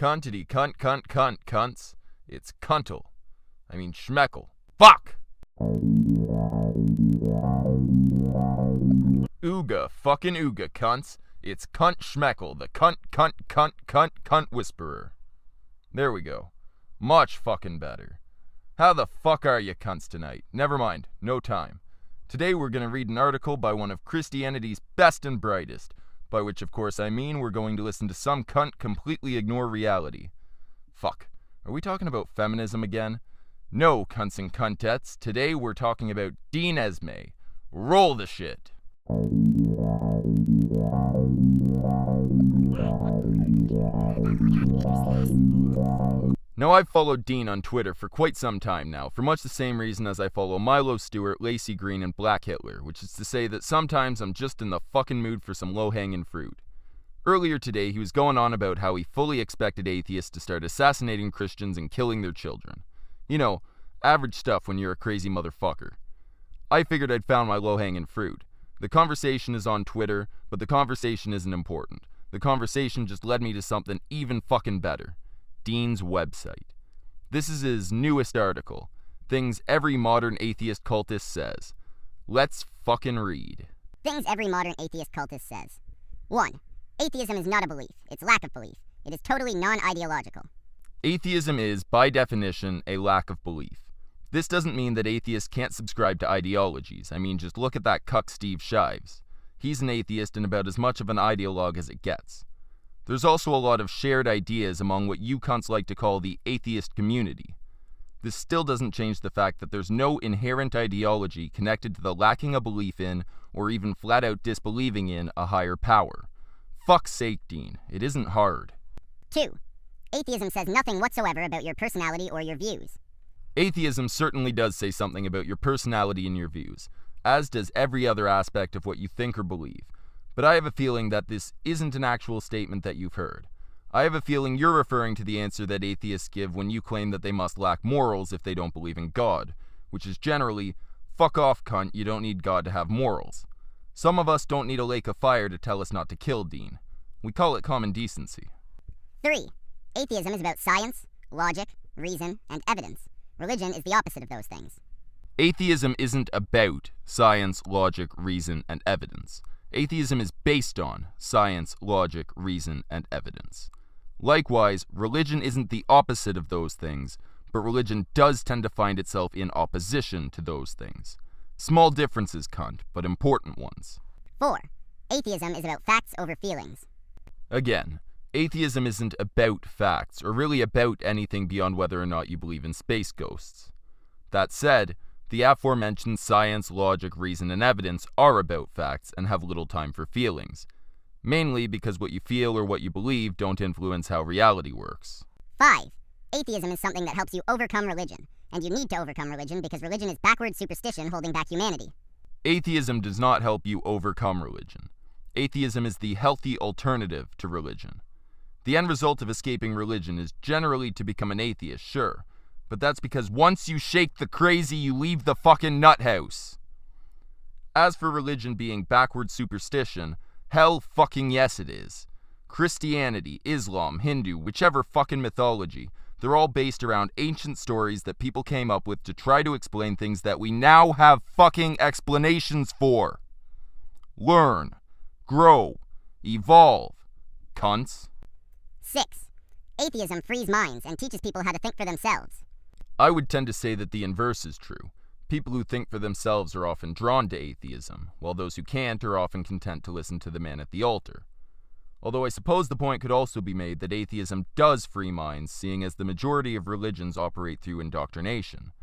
Cuntity cunts. It's cuntle. I mean Schmeckle. Fuck! Ooga, fucking Ooga, cunts. It's cunt Schmeckle, the cunt whisperer. There we go. Much fucking better. How the fuck are you cunts tonight? Never mind, no time. Today we're gonna read an article by one of Christianity's best and brightest, by which of course I mean we're going to listen to some cunt completely ignore reality. Fuck, are we talking about feminism again? No, cunts and cuntettes, today we're talking about Dean Esmay. Roll the shit. Now, I've followed Dean on Twitter for quite some time now, for much the same reason as I follow Milo Stewart, Lacey Green, and Black Hitler, which is to say that sometimes I'm just in the fucking mood for some low-hanging fruit. Earlier today, he was going on about how he fully expected atheists to start assassinating Christians and killing their children. You know, average stuff when you're a crazy motherfucker. I figured I'd found my low-hanging fruit. The conversation is on Twitter, but the conversation isn't important. The conversation just led me to something even fucking better. Dean's website. This is his newest article. Things every modern atheist cultist says. Let's fucking read. Things every modern atheist cultist says. 1. Atheism is not a belief. It's lack of belief. It is totally non-ideological. Atheism is, by definition, a lack of belief. This doesn't mean that atheists can't subscribe to ideologies. I mean, just look at that cuck Steve Shives. He's an atheist and about as much of an ideologue as it gets. There's also a lot of shared ideas among what you cunts like to call the atheist community. This still doesn't change the fact that there's no inherent ideology connected to the lacking a belief in, or even flat out disbelieving in, a higher power. Fuck's sake, Dean. It isn't hard. 2. Atheism says nothing whatsoever about your personality or your views. Atheism certainly does say something about your personality and your views, as does every other aspect of what you think or believe. But I have a feeling that this isn't an actual statement that you've heard. I have a feeling you're referring to the answer that atheists give when you claim that they must lack morals if they don't believe in God, which is generally, fuck off cunt, you don't need God to have morals. Some of us don't need a lake of fire to tell us not to kill, Dean. We call it common decency. 3. Atheism is about science, logic, reason, and evidence. Religion is the opposite of those things. Atheism isn't about science, logic, reason, and evidence. Atheism is based on science, logic, reason, and evidence. Likewise, religion isn't the opposite of those things, but religion does tend to find itself in opposition to those things. Small differences, cunt, but important ones. 4. Atheism is about facts over feelings. Again, atheism isn't about facts, or really about anything beyond whether or not you believe in space ghosts. That said, the aforementioned science, logic, reason, and evidence are about facts and have little time for feelings. Mainly because what you feel or what you believe don't influence how reality works. 5. Atheism is something that helps you overcome religion. And you need to overcome religion because religion is backward superstition holding back humanity. Atheism does not help you overcome religion. Atheism is the healthy alternative to religion. The end result of escaping religion is generally to become an atheist, sure. But that's because once you shake the crazy, you leave the fucking nut house. As for religion being backward superstition, hell fucking yes it is. Christianity, Islam, Hindu, whichever fucking mythology, they're all based around ancient stories that people came up with to try to explain things that we now have fucking explanations for. Learn. Grow. Evolve. Cunts. 6. Atheism frees minds and teaches people how to think for themselves. I would tend to say that the inverse is true. People who think for themselves are often drawn to atheism, while those who can't are often content to listen to the man at the altar. Although I suppose the point could also be made that atheism does free minds, seeing as the majority of religions operate through indoctrination.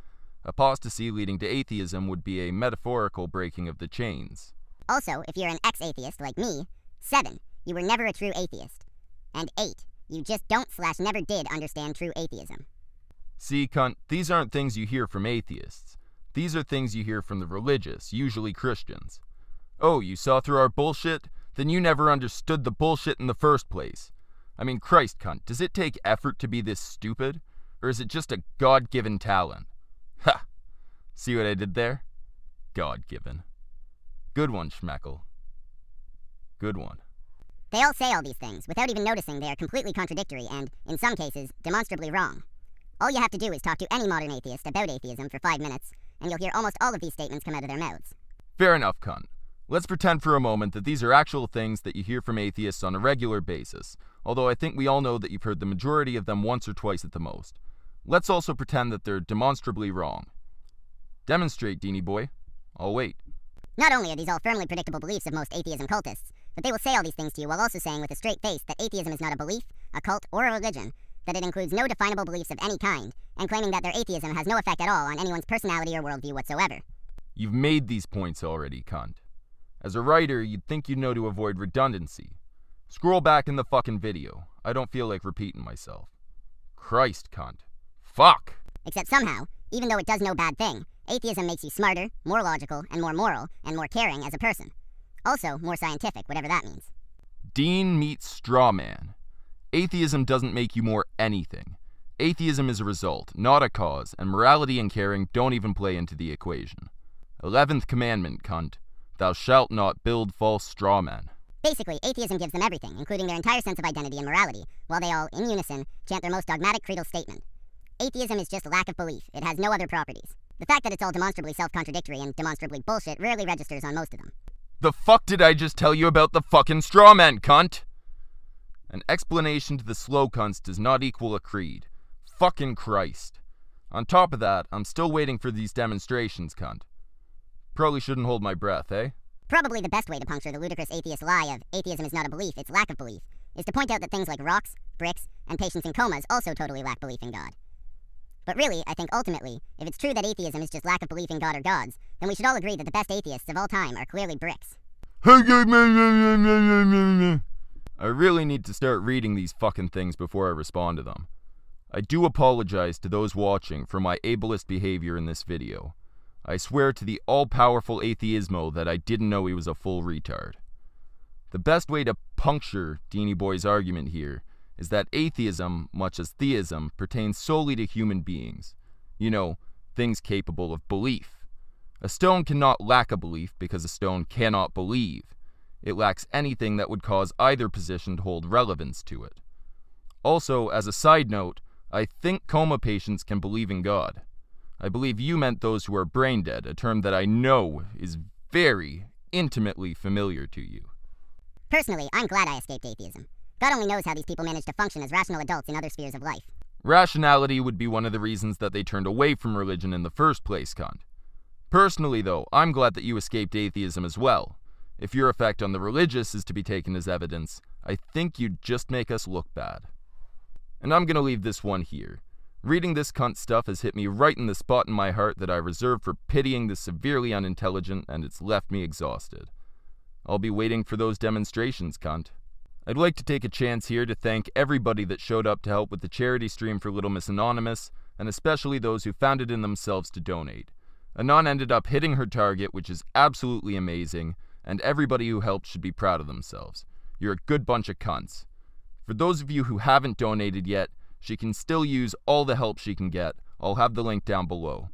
Apostasy leading to atheism would be a metaphorical breaking of the chains. Also, if you're an ex-atheist like me, 7. You were never a true atheist. And 8. You just don't/never did understand true atheism. See, cunt, these aren't things you hear from atheists. These are things you hear from the religious, usually Christians. Oh, you saw through our bullshit? Then you never understood the bullshit in the first place. I mean, Christ, cunt, does it take effort to be this stupid? Or is it just a God-given talent? Ha! See what I did there? God-given. Good one, Schmeckle. Good one. They all say all these things without even noticing they are completely contradictory and, in some cases, demonstrably wrong. All you have to do is talk to any modern atheist about atheism for 5 minutes, and you'll hear almost all of these statements come out of their mouths. Fair enough, cunt. Let's pretend for a moment that these are actual things that you hear from atheists on a regular basis, although I think we all know that you've heard the majority of them once or twice at the most. Let's also pretend that they're demonstrably wrong. Demonstrate, Deanie boy. I'll wait. Not only are these all firmly predictable beliefs of most atheism cultists, but they will say all these things to you while also saying with a straight face that atheism is not a belief, a cult, or a religion, that it includes no definable beliefs of any kind, and claiming that their atheism has no effect at all on anyone's personality or worldview whatsoever. You've made these points already, cunt. As a writer, you'd think you'd know to avoid redundancy. Scroll back in the fucking video. I don't feel like repeating myself. Christ, cunt. Fuck! Except somehow, even though it does no bad thing, atheism makes you smarter, more logical, and more moral, and more caring as a person. Also, more scientific, whatever that means. Dean meets straw man. Atheism doesn't make you more anything. Atheism is a result, not a cause, and morality and caring don't even play into the equation. 11th commandment, cunt. Thou shalt not build false straw men. Basically, atheism gives them everything, including their entire sense of identity and morality, while they all, in unison, chant their most dogmatic creedal statement. Atheism is just a lack of belief. It has no other properties. The fact that it's all demonstrably self-contradictory and demonstrably bullshit rarely registers on most of them. The fuck did I just tell you about the fucking straw men, cunt? An explanation to the slow cunts does not equal a creed. Fucking Christ. On top of that, I'm still waiting for these demonstrations, cunt. Probably shouldn't hold my breath, eh? Probably the best way to puncture the ludicrous atheist lie of atheism is not a belief, it's lack of belief, is to point out that things like rocks, bricks, and patients in comas also totally lack belief in God. But really, I think ultimately, if it's true that atheism is just lack of belief in God or gods, then we should all agree that the best atheists of all time are clearly bricks. I really need to start reading these fucking things before I respond to them. I do apologize to those watching for my ableist behavior in this video. I swear to the all-powerful atheismo that I didn't know he was a full retard. The best way to puncture Deanie Boy's argument here is that atheism, much as theism, pertains solely to human beings. You know, things capable of belief. A stone cannot lack a belief because a stone cannot believe. It lacks anything that would cause either position to hold relevance to it. Also, as a side note, I think coma patients can believe in God. I believe you meant those who are brain dead, a term that I know is very intimately familiar to you. Personally, I'm glad I escaped atheism. God only knows how these people manage to function as rational adults in other spheres of life. Rationality would be one of the reasons that they turned away from religion in the first place, cunt. Personally, though, I'm glad that you escaped atheism as well. If your effect on the religious is to be taken as evidence, I think you'd just make us look bad. And I'm gonna leave this one here. Reading this cunt stuff has hit me right in the spot in my heart that I reserve for pitying the severely unintelligent, and it's left me exhausted. I'll be waiting for those demonstrations, cunt. I'd like to take a chance here to thank everybody that showed up to help with the charity stream for Little Miss Anonymous, and especially those who found it in themselves to donate. Anon ended up hitting her target, which is absolutely amazing, and everybody who helped should be proud of themselves. You're a good bunch of cunts. For those of you who haven't donated yet, she can still use all the help she can get. I'll have the link down below.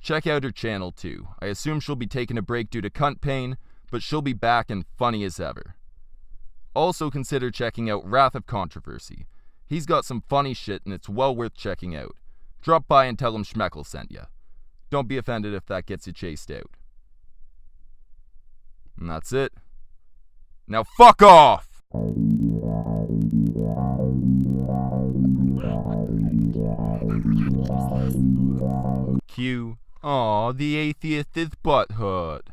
Check out her channel too. I assume she'll be taking a break due to cunt pain, but she'll be back and funny as ever. Also consider checking out Wrath of Controversy. He's got some funny shit and it's well worth checking out. Drop by and tell him Schmeckle sent ya. Don't be offended if that gets you chased out. And that's it. Now fuck off! Q. Aw, the atheist is butthurt.